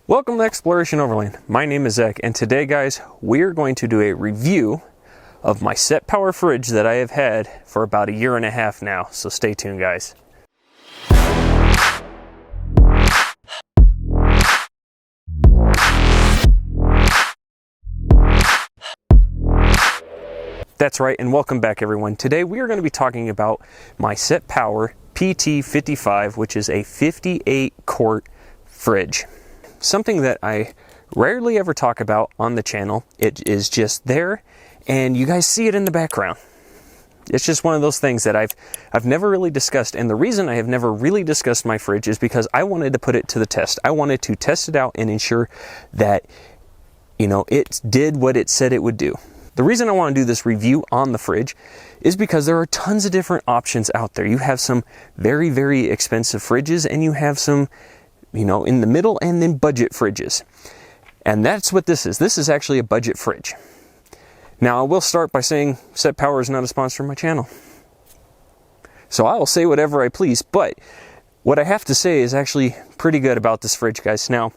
Welcome to Exploration Overland. My name is Zach, and today, guys, we're going to do a review of my SetPower fridge that I have had for about 1.5 years now. So stay tuned, guys. That's right, and welcome back, everyone. Today we are going to be talking about my SetPower PT55, which is a 58-quart fridge. Something that I rarely ever talk about on the channel. It is just there, and you guys see it in the background. It's just one of those things that I've never really discussed, and the reason I have never really discussed my fridge is because I wanted to put it to the test. I wanted to test it out and ensure that, you know, it did what it said it would do. The reason I want to do this review on the fridge is because there are tons of different options out there. You have some very, very expensive fridges, and you have some, you know, in the middle, and then budget fridges. And that's what this is. This is actually a budget fridge. Now, I will start by saying SetPower is not a sponsor of my channel. So I will say whatever I please, but what I have to say is actually pretty good about this fridge, guys. Now,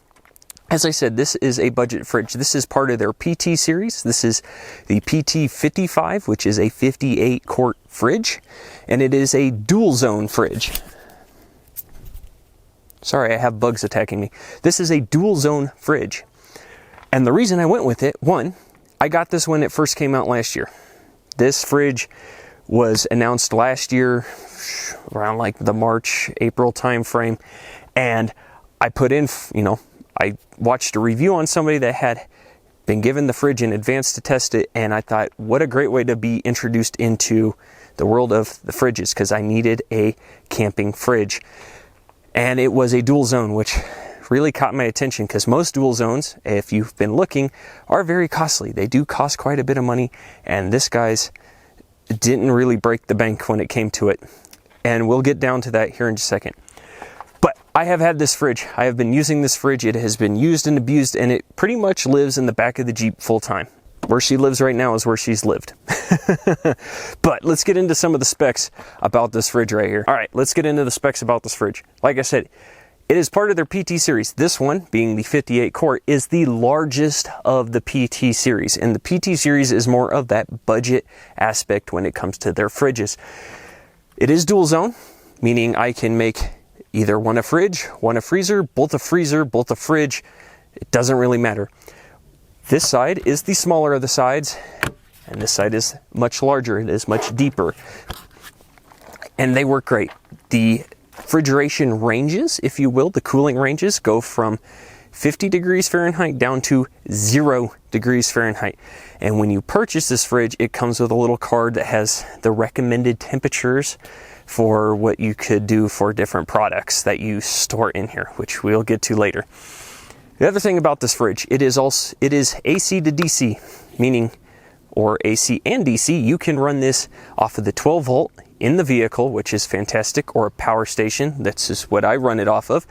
as I said, this is a budget fridge. This is part of their PT series. This is the PT55, which is a 58-quart fridge, and it is a dual zone fridge. Sorry, I have bugs attacking me. This is a dual zone fridge. And the reason I went with it, one, I got this when it first came out last year. This fridge was announced last year around like the March, April time frame. And I put in, you know, I watched a review on somebody that had been given the fridge in advance to test it. And I thought, what a great way to be introduced into the world of the fridges, because I needed a camping fridge. And it was a dual zone, which really caught my attention because most dual zones, if you've been looking, are very costly. They do cost quite a bit of money, and this guy's didn't really break the bank when it came to it. And we'll get down to that here in just a second. But I have had this fridge. I have been using this fridge. It has been used and abused, and it pretty much lives in the back of the Jeep full time. Where she lives right now is where she's lived. But let's get into some of the specs about this fridge right here. All right, let's get into the specs about this fridge. Like I said, it is part of their PT series. This one, being the 58 quart, is the largest of the PT series. And the PT series is more of that budget aspect when it comes to their fridges. It is dual zone, meaning I can make either one a fridge, one a freezer, both a fridge. It doesn't really matter. This side is the smaller of the sides, and this side is much larger. It is much deeper, and they work great. The refrigeration ranges, if you will, the cooling ranges go from 50 degrees Fahrenheit down to 0 degrees Fahrenheit. And when you purchase this fridge, it comes with a little card that has the recommended temperatures for what you could do for different products that you store in here, which we'll get to later. The other thing about this fridge, it is AC to DC, meaning, or AC and DC, you can run this off of the 12 volt in the vehicle, which is fantastic, or a power station. That's just what I run it off of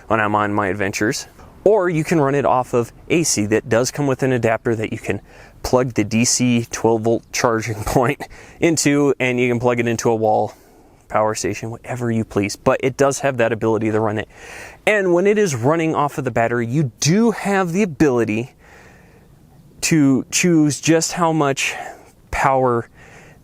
when I'm on my adventures. Or you can run it off of AC. That does come with an adapter that you can plug the DC 12 volt charging point into, and you can plug it into a wall, power station, whatever you please, but it does have that ability to run it. And when it is running off of the battery, you do have the ability to choose just how much power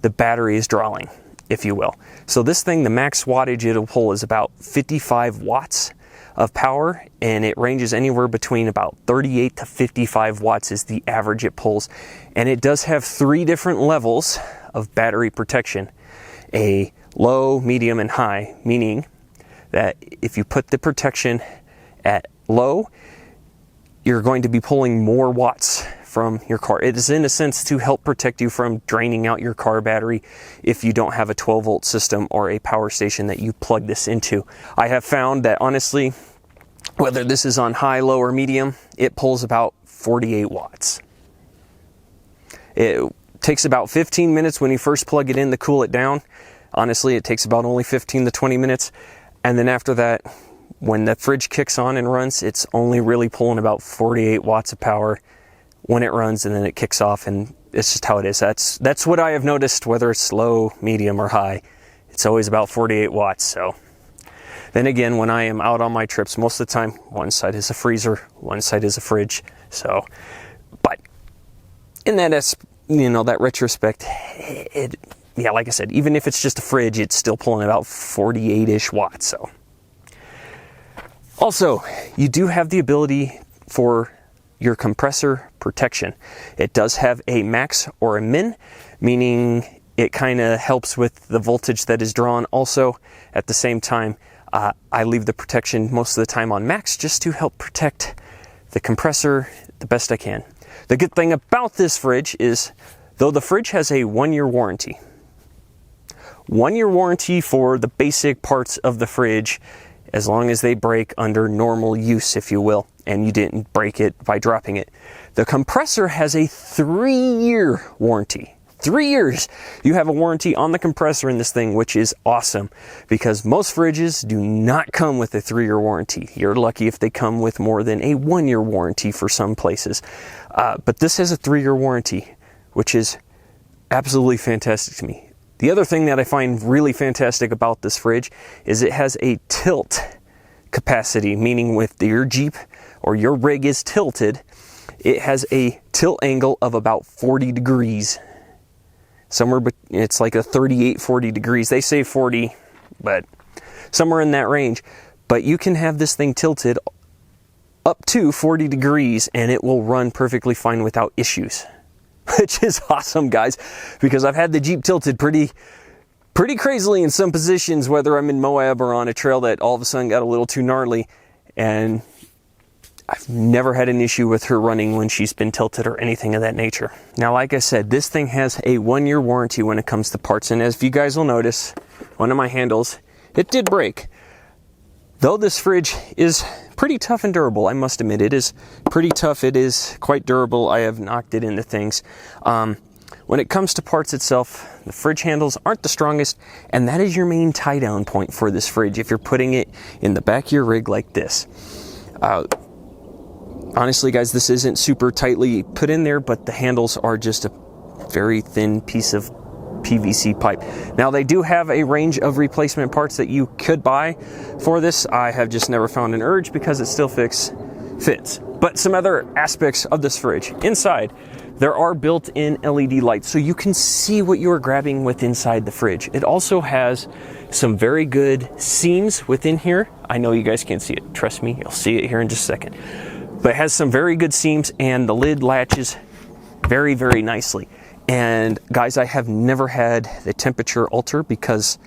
the battery is drawing, if you will. So this thing, the max wattage it'll pull is about 55 watts of power, and it ranges anywhere between about 38 to 55 watts is the average it pulls. And it does have 3 different levels of battery protection: a low, medium, and high, meaning that if you put the protection at low, you're going to be pulling more watts from your car. It is in a sense to help protect you from draining out your car battery if you don't have a 12 volt system or a power station that you plug this into. I have found that honestly, whether this is on high, low, or medium, it pulls about 48 watts. It takes about 15 minutes when you first plug it in to cool it down. Honestly, it takes about only 15 to 20 minutes. And then after that, when the fridge kicks on and runs, it's only really pulling about 48 watts of power when it runs, and then it kicks off, and it's just how it is. That's what I have noticed, whether it's low, medium, or high. It's always about 48 watts. So Then again, when I am out on my trips, most of the time, one side is a freezer, one side is a fridge. So, but in that, you know, that retrospect, yeah, like I said, even if it's just a fridge, it's still pulling about 48-ish watts. So, also, you do have the ability for your compressor protection. It does have a max or a min, meaning it kind of helps with the voltage that is drawn. Also, at the same time, I leave the protection most of the time on max just to help protect the compressor the best I can. The good thing about this fridge is, though the fridge has a 1-year warranty, 1-year warranty for the basic parts of the fridge, as long as they break under normal use, if you will, and you didn't break it by dropping it. The compressor has a 3-year warranty. 3 years you have a warranty on the compressor in this thing, which is awesome because most fridges do not come with a 3-year warranty. You're lucky if they come with more than a 1-year warranty for some places. But this has a 3-year warranty, which is absolutely fantastic to me. The other thing that I find really fantastic about this fridge is it has a tilt capacity, meaning if your Jeep or your rig is tilted, it has a tilt angle of about 40 degrees. Somewhere, but it's like a 38, 40 degrees. They say 40, but somewhere in that range. But you can have this thing tilted up to 40 degrees and it will run perfectly fine without issues. Which is awesome, guys, because I've had the Jeep tilted pretty crazily in some positions, whether I'm in Moab or on a trail that all of a sudden got a little too gnarly, and I've never had an issue with her running when she's been tilted or anything of that nature. Now, like I said, this thing has a 1-year warranty when it comes to parts, and as you guys will notice, one of my handles, it did break. Though this fridge is pretty tough and durable, I must admit, it is pretty tough. It is quite durable. I have knocked it into things. When it comes to parts itself, the fridge handles aren't the strongest, and that is your main tie down point for this fridge if you're putting it in the back of your rig like this. Honestly, guys, this isn't super tightly put in there, but the handles are just a very thin piece of PVC pipe. Now, they do have a range of replacement parts that you could buy for this. I have just never found an urge because it still fits. But some other aspects of this fridge. Inside, there are built-in LED lights, so you can see what you are grabbing with inside the fridge. It also has some very good seams within here. I know you guys can't see it. Trust me, you'll see it here in just a second. But it has some very good seams, and the lid latches very, very nicely. And guys, I have never had the temperature alter because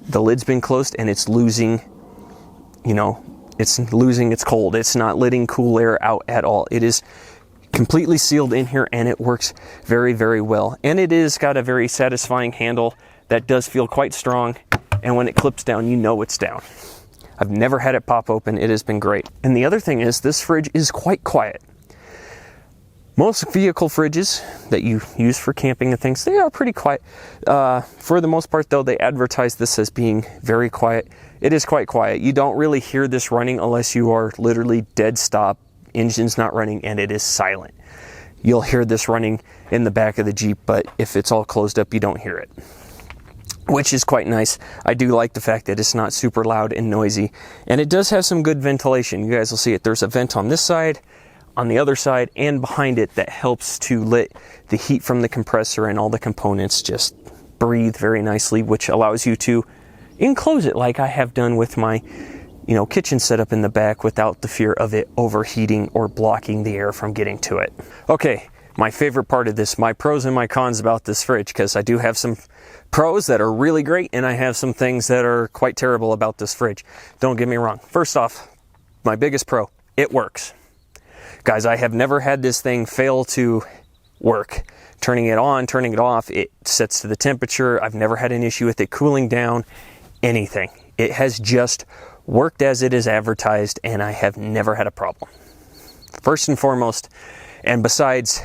the lid's been closed and it's losing, it's losing its cold. It's not letting cool air out at all. It is completely sealed in here and it works very, very well. And it is got a very satisfying handle that does feel quite strong. And when it clips down, you know it's down. I've never had it pop open. It has been great. And the other thing is this fridge is quite quiet. Most vehicle fridges that you use for camping and things, they are pretty quiet. For the most part, though, they advertise this as being very quiet. It is quite quiet. You don't really hear this running unless you are literally dead stop, engine's not running, and it is silent. You'll hear this running in the back of the Jeep, but if it's all closed up, you don't hear it, which is quite nice. I do like the fact that it's not super loud and noisy, and it does have some good ventilation. You guys will see it. There's a vent on this side, on the other side, and behind it that helps to let the heat from the compressor and all the components just breathe very nicely, which allows you to enclose it like I have done with my kitchen setup in the back without the fear of it overheating or blocking the air from getting to it. Okay, my favorite part of this, my pros and my cons about this fridge, because I do have some pros that are really great and I have some things that are quite terrible about this fridge. Don't get me wrong. First off, my biggest pro, it works. Guys, I have never had this thing fail to work. Turning it on, turning it off, it sets to the temperature. I've never had an issue with it cooling down, anything. It has just worked as it is advertised, and I have never had a problem. First and foremost, and besides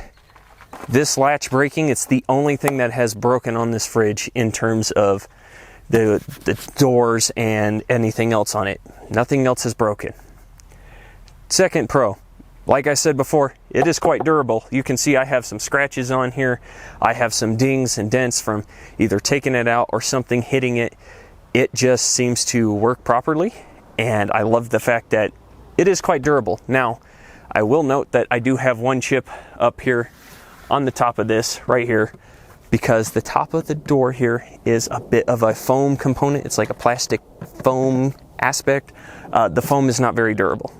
this latch breaking, it's the only thing that has broken on this fridge in terms of the doors and anything else on it. Nothing else is broken. Second pro, like I said before, it is quite durable. You can see I have some scratches on here. I have some dings and dents from either taking it out or something hitting it. It just seems to work properly, and I love the fact that it is quite durable. Now, I will note that I do have one chip up here on the top of this right here, because the top of the door here is a bit of a foam component. It's like a plastic foam aspect. The foam is not very durable.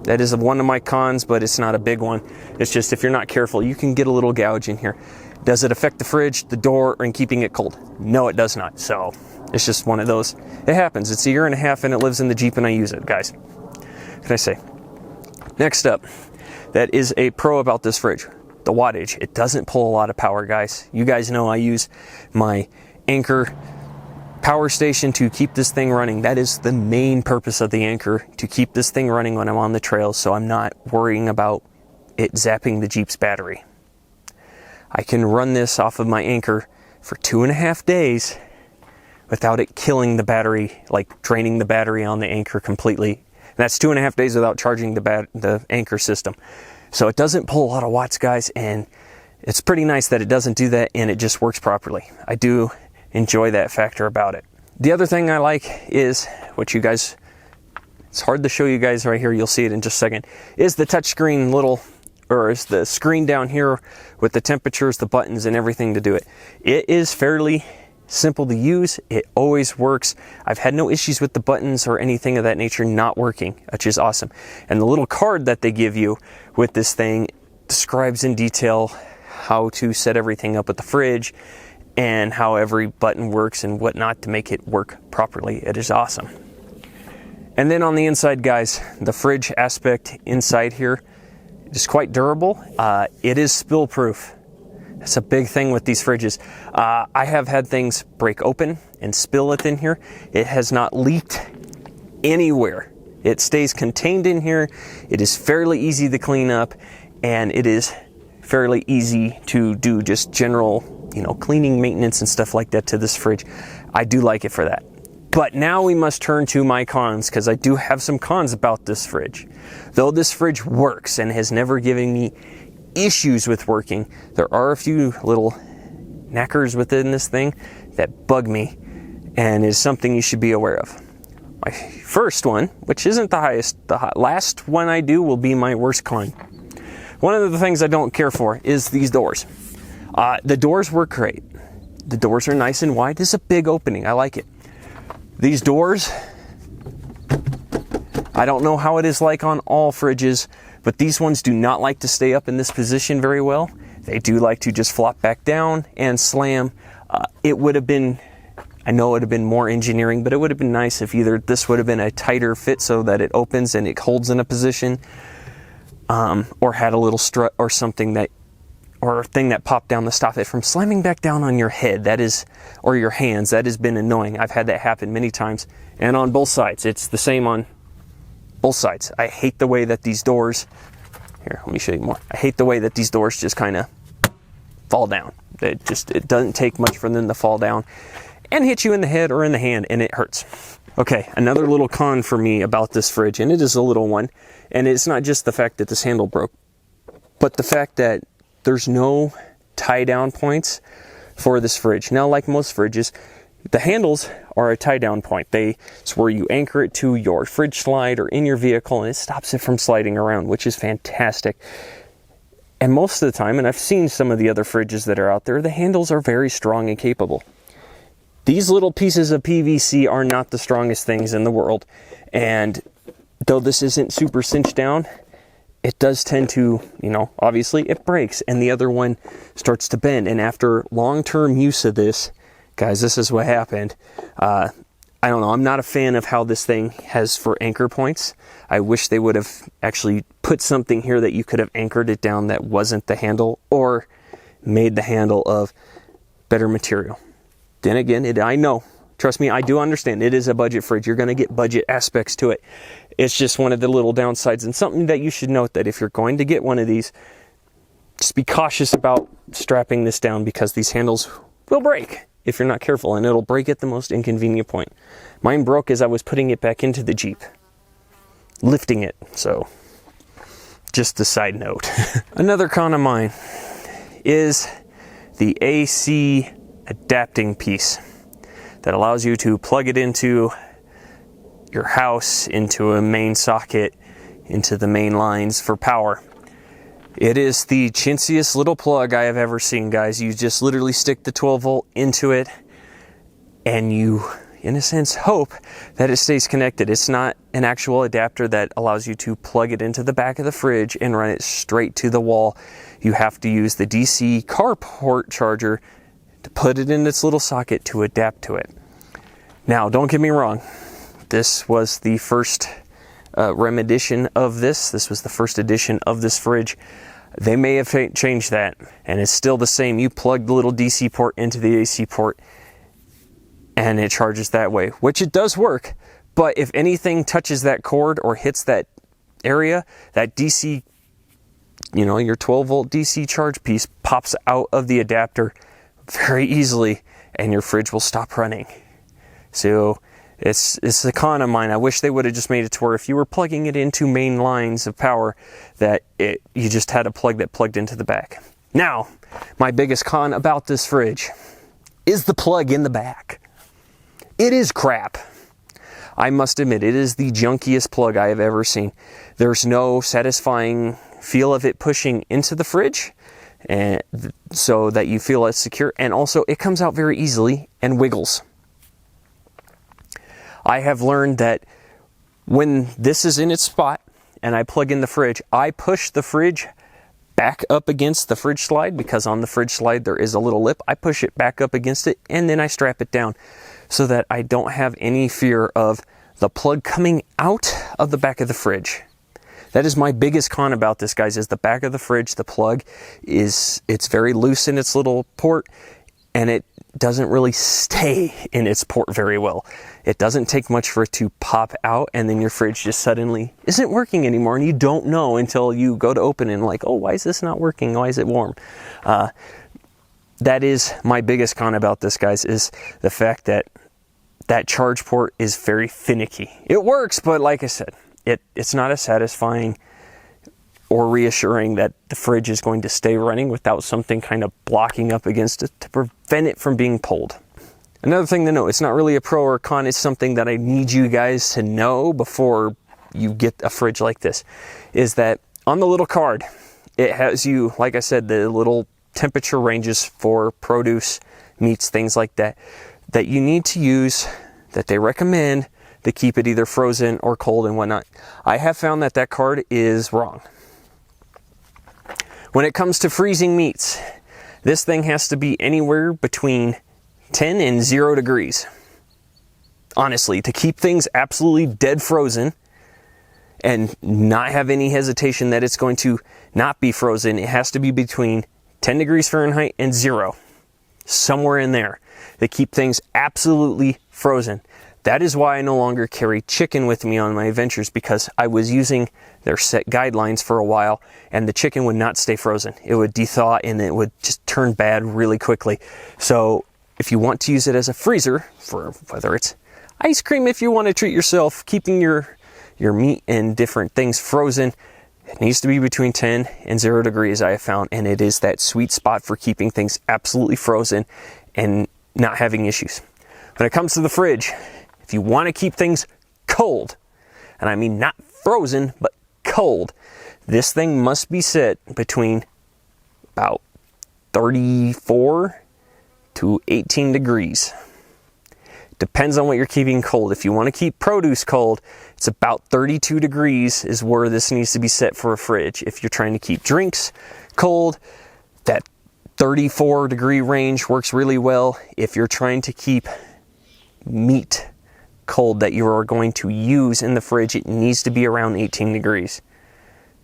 That is one of my cons, but it's not a big one. It's just if you're not careful, you can get a little gouge in here. Does it affect the fridge, the door, and keeping it cold? No, it does not. So it's just one of those. It happens. It's a year and a half and it lives in the Jeep and I use it, guys. What can I say? Next up, that is a pro about this fridge. The wattage. It doesn't pull a lot of power, guys. You guys know I use my Anchor power station to keep this thing running. That is the main purpose of the Anchor, to keep this thing running when I'm on the trail, so I'm not worrying about it zapping the Jeep's battery. I can run this off of my Anchor for 2.5 days without it killing the battery, like draining the battery on the Anchor completely. And that's 2.5 days without charging the Anchor system. So it doesn't pull a lot of watts, guys, and it's pretty nice that it doesn't do that and it just works properly. I do enjoy that factor about it. The other thing I like is, what you guys, it's hard to show you guys right here, you'll see it in just a second, is the touchscreen is the screen down here with the temperatures, the buttons, and everything to do it. It is fairly simple to use. It always works. I've had no issues with the buttons or anything of that nature not working, which is awesome. And the little card that they give you with this thing describes in detail how to set everything up at the fridge and how every button works and whatnot to make it work properly. It is awesome. And then on the inside, guys, the fridge aspect inside here is quite durable. It is spill proof. That's a big thing with these fridges. I have had things break open and spill within here. It has not leaked anywhere. It stays contained in here. It is fairly easy to clean up, and it is fairly easy to do just general, cleaning, maintenance, and stuff like that to this fridge. I do like it for that. But now we must turn to my cons, because I do have some cons about this fridge. Though this fridge works and has never given me issues with working, there are a few little knackers within this thing that bug me and is something you should be aware of. My first one, which isn't the highest, last one I do will be my worst con. One of the things I don't care for is these doors. The doors work great. The doors are nice and wide. This is a big opening. I like it. These doors, I don't know how it is like on all fridges, but these ones do not like to stay up in this position very well. They do like to just flop back down and slam. It would have been, I know it would have been more engineering, but it would have been nice if either this would have been a tighter fit so that it opens and it holds in a position, or had a little strut or something or a thing that popped down to stop it from slamming back down on your head. That is, or your hands. That has been annoying. I've had that happen many times, and on both sides. It's the same on both sides. I hate the way that these doors, here, let me show you more. I hate the way that these doors just kind of fall down. It doesn't take much for them to fall down and hit you in the head or in the hand, and it hurts. Okay, another little con for me about this fridge, and it is a little one, and it's not just the fact that this handle broke, but the fact that there's no tie down points for this fridge. Now, like most fridges, the handles are a tie down point. It's where you anchor it to your fridge slide or in your vehicle, and it stops it from sliding around, which is fantastic. And most of the time, and I've seen some of the other fridges that are out there, the handles are very strong and capable. These little pieces of PVC are not the strongest things in the world. And though this isn't super cinched down, it does tend to, obviously it breaks and the other one starts to bend. And after long-term use of this, guys, this is what happened. I don't know. I'm not a fan of how this thing has for anchor points. I wish they would have actually put something here that you could have anchored it down that wasn't the handle, or made the handle of better material. Then again, I know, trust me, I do understand. It is a budget fridge. You're going to get budget aspects to it. It's just one of the little downsides, and something that you should note, that if you're going to get one of these, just be cautious about strapping this down, because these handles will break if you're not careful, and it'll break at the most inconvenient point. Mine broke as I was putting it back into the Jeep, lifting it. So just a side note. Another con of mine is the AC adapting piece that allows you to plug it into your house, into a main socket, into the main lines for power. It is the chintziest little plug I have ever seen, guys. You just literally stick the 12 volt into it and you, in a sense, hope that it stays connected. It's not an actual adapter that allows you to plug it into the back of the fridge and run it straight to the wall. You have to use the DC carport charger to put it in its little socket to adapt to it. Now, don't get me wrong. This was the first remedition of this. This was the first edition of this fridge. They may have changed that, and it's still the same. You plug the little DC port into the AC port and it charges that way, which it does work. But if anything touches that cord or hits that area, that DC, you know, your 12 volt DC charge piece pops out of the adapter very easily and your fridge will stop running. So it's a con of mine. I wish they would have just made it to where if you were plugging it into main lines of power, that you just had a plug that plugged into the back. Now, my biggest con about this fridge is the plug in the back. It is crap. I must admit, it is the junkiest plug I have ever seen. There's no satisfying feel of it pushing into the fridge, and so that you feel it's secure, and also it comes out very easily and wiggles. I have learned that when this is in its spot and I plug in the fridge, I push the fridge back up against the fridge slide, because on the fridge slide there is a little lip. I push it back up against it and then I strap it down so that I don't have any fear of the plug coming out of the back of the fridge. That is my biggest con about this, guys, is the back of the fridge. The plug it's very loose in its little port and it doesn't really stay in its port very well. It doesn't take much for it to pop out and then your fridge just suddenly isn't working anymore, and you don't know until you go to open it and like, oh, why is this not working? Why is it warm? That is my biggest con about this, guys, is the fact that that charge port is very finicky. It works, but like I said, it's not as satisfying or reassuring that the fridge is going to stay running without something kind of blocking up against it to prevent it from being pulled. Another thing to note, it's not really a pro or a con, it's something that I need you guys to know before you get a fridge like this, is that on the little card, it has you, like I said, the little temperature ranges for produce, meats, things like that, that you need to use, that they recommend to keep it either frozen or cold and whatnot. I have found that that card is wrong. When it comes to freezing meats, this thing has to be anywhere between 10 and 0 degrees. Honestly, to keep things absolutely dead frozen and not have any hesitation that it's going to not be frozen, it has to be between 10 degrees Fahrenheit and 0. Somewhere in there. They keep things absolutely frozen. That is why I no longer carry chicken with me on my adventures, because I was using their set guidelines for a while and the chicken would not stay frozen. It would de-thaw and it would just turn bad really quickly. So if you want to use it as a freezer, for whether it's ice cream, if you want to treat yourself, keeping your meat and different things frozen, it needs to be between 10 and 0 degrees, I have found, and it is that sweet spot for keeping things absolutely frozen and not having issues. When it comes to the fridge, if you want to keep things cold, and I mean not frozen, but cold, this thing must be set between about 34 to 18 degrees. Depends on what you're keeping cold. If you want to keep produce cold, it's about 32 degrees is where this needs to be set for a fridge. If you're trying to keep drinks cold, that 34 degree range works really well. If you're trying to keep meat cold that you are going to use in the fridge, it needs to be around 18 degrees.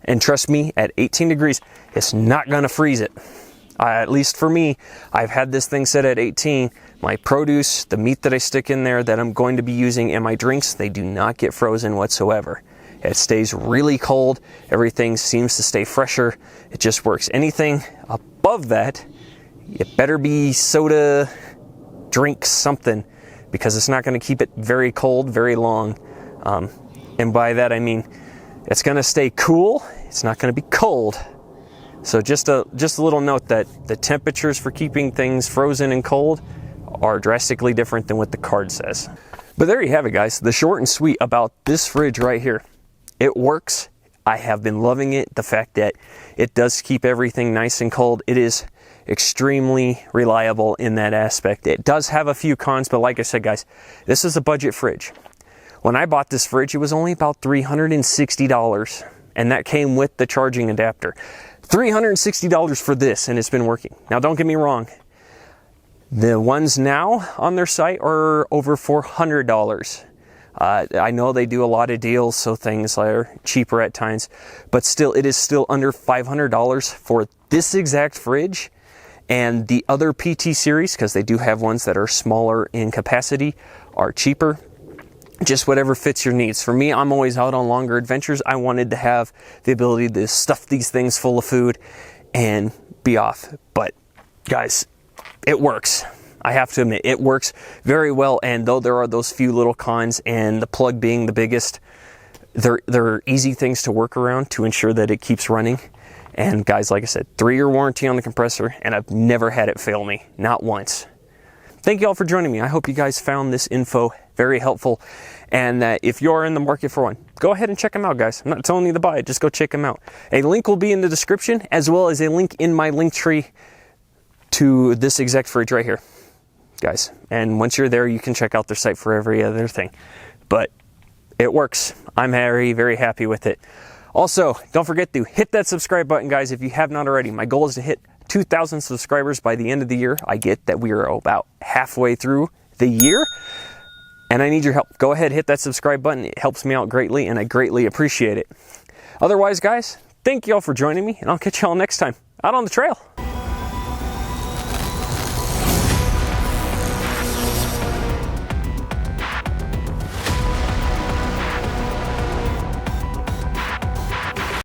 And trust me, at 18 degrees, it's not going to freeze it. At least for me, I've had this thing set at 18. My produce, the meat that I stick in there that I'm going to be using, and my drinks, they do not get frozen whatsoever. It stays really cold. Everything seems to stay fresher. It just works. Anything above that, it better be soda, drinks, something, because it's not going to keep it very cold very long. And by that I mean it's going to stay cool. It's not going to be cold. So just a little note that the temperatures for keeping things frozen and cold are drastically different than what the card says. But there you have it, guys. The short and sweet about this fridge right here. It works. I have been loving it. The fact that it does keep everything nice and cold. It is extremely reliable in that aspect. It does have a few cons, but like I said, guys, this is a budget fridge. When I bought this fridge, it was only about $360, and that came with the charging adapter. $360 for this, and it's been working. Now, don't get me wrong. The ones now on their site are over $400. I know they do a lot of deals, so things are cheaper at times, but still, it is still under $500 for this exact fridge. And the other PT series, because they do have ones that are smaller in capacity, are cheaper. Just whatever fits your needs. For me, I'm always out on longer adventures. I wanted to have the ability to stuff these things full of food and be off. But guys, it works. I have to admit, it works very well. And though there are those few little cons, and the plug being the biggest, there are easy things to work around to ensure that it keeps running. And guys, like I said, 3-year warranty on the compressor, and I've never had it fail me, not once. Thank you all for joining me. I hope you guys found this info very helpful, and that if you're in the market for one, go ahead and check them out, guys. I'm not telling you to buy it, just go check them out. A link will be in the description, as well as a link in my link tree to this exact fridge right here, guys. And once you're there, you can check out their site for every other thing. But it works. I'm very, very happy with it. Also, don't forget to hit that subscribe button, guys, if you have not already. My goal is to hit 2,000 subscribers by the end of the year. I get that we are about halfway through the year, and I need your help. Go ahead, hit that subscribe button. It helps me out greatly, and I greatly appreciate it. Otherwise, guys, thank you all for joining me, and I'll catch you all next time out on the trail.